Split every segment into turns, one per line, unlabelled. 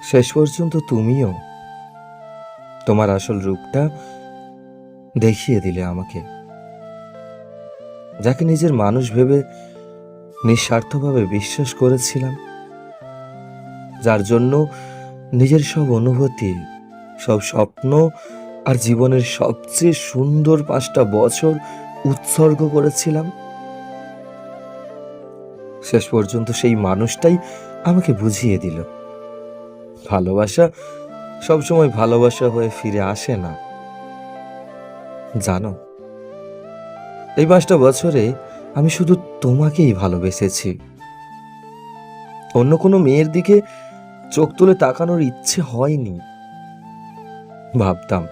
শেষ পর্যন্ত তুমিও তোমার আসল রূপটা দেখিয়ে দিলে আমাকে, যাকে নিজের মানুষ ভেবে নিঃস্বার্থভাবে বিশ্বাস করেছিলাম, যার জন্য নিজের সব অনুভূতি, সব স্বপ্ন আর জীবনের সবচেয়ে সুন্দর 5টা বছর উৎসর্গ করেছিলাম। শেষ পর্যন্ত সেই মানুষটাই আমাকে বুঝিয়ে দিল, ভালোবাসা সবসময় ভালোবাসা হয়ে ফিরে আসে না। জানো, এই 5টা বছরে আমি শুধু তোমাকেই ভালোবেসেছি। অন্য কোনো মেয়ের দিকে চোখ তুলে তাকানোর ইচ্ছে হয়নি। ভাবতাম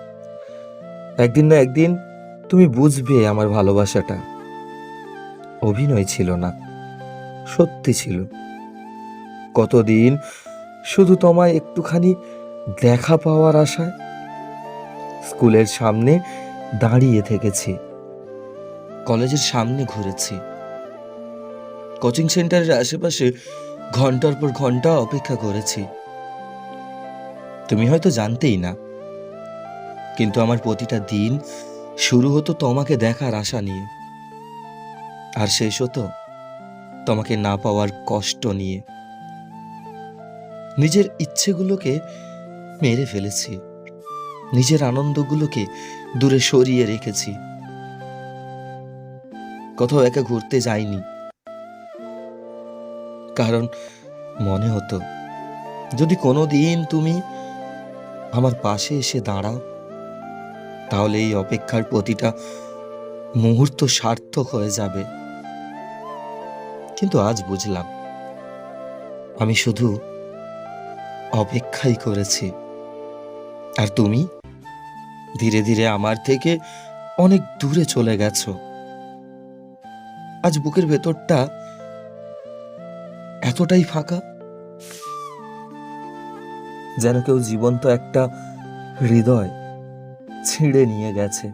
একদিন না একদিন তুমি বুঝবে আমার ভালোবাসাটা অভিনয় ছিল না, সত্যি ছিল। কতদিন শুধু তোমায় একটুখানি দেখা পাওয়ার আশায় স্কুলের সামনে দাঁড়িয়ে থেকেছি, কলেজের সামনে ঘুরেছি, কোচিং সেন্টারের আশেপাশে ঘন্টার পর ঘন্টা অপেক্ষা করেছি। তুমি হয়তো জানতেই না, কিন্তু আমার প্রতিটা দিন শুরু হতো তোমাকে দেখার আশা নিয়ে, আর শেষ হতো তোমাকে না পাওয়ার কষ্ট নিয়ে। নিজের ইচ্ছেগুলোকে মেরে ফেলেছি, নিজের আনন্দগুলোকে দূরে সরিয়ে রেখেছি। কোথাও একা ঘুরতে যাইনি, কারণ মনে হতো যদি কোনোদিন তুমি আমার পাশে এসে দাঁড়াও, তাহলে এই অপেক্ষার প্রতিটা মুহূর্ত সার্থক হয়ে যাবে। কিন্তু আজ বুঝলাম আমি শুধু অপেক্ষাই করেছি, আর তুমি ধীরে ধীরে আমার থেকে অনেক দূরে চলে গেছো। আজ বুকের ভেতরটা এতটাই ফাঁকা, যেন কেউ জীবন্ত একটা হৃদয় ছিঁড়ে নিয়ে গেছে।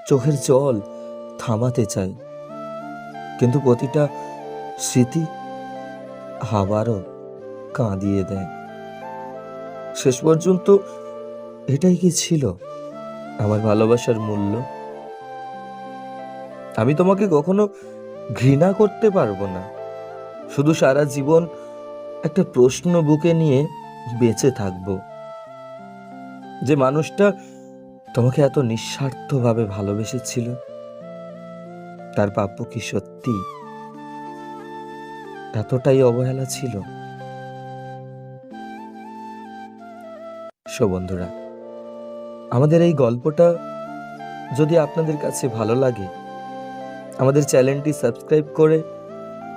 চোখের জল থামাতে চাই, কিন্তু প্রতিটা স্মৃতি আবারও কাঁদিয়ে দেয়। শেষ পর্যন্ত এটাই কি ছিল আমার ভালোবাসার মূল্য? আমি তোমাকে কখনো ঘৃণা করতে পারবো না, শুধু সারা জীবন একটা প্রশ্ন বুকে নিয়ে বেঁচে থাকবো, যে মানুষটা তোমাকে এত নিঃস্বার্থভাবে ভালোবেসেছিল, তার প্রাপ্য কি সত্যি এতটাই অবহেলা ছিল? বন্ধুরা, আমাদের এই গল্পটা যদি আপনাদের কাছে ভালো লাগে, আমাদের চ্যানেলটি সাবস্ক্রাইব করে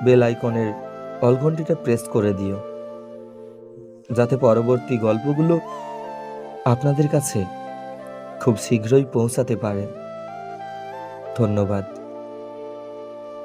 বেল আইকনের অল ঘন্টিটা প্রেস করে দিও, যাতে পরবর্তী গল্পগুলো আপনাদের কাছে খুব শীঘ্রই পৌঁছাতে পারে। ধন্যবাদ।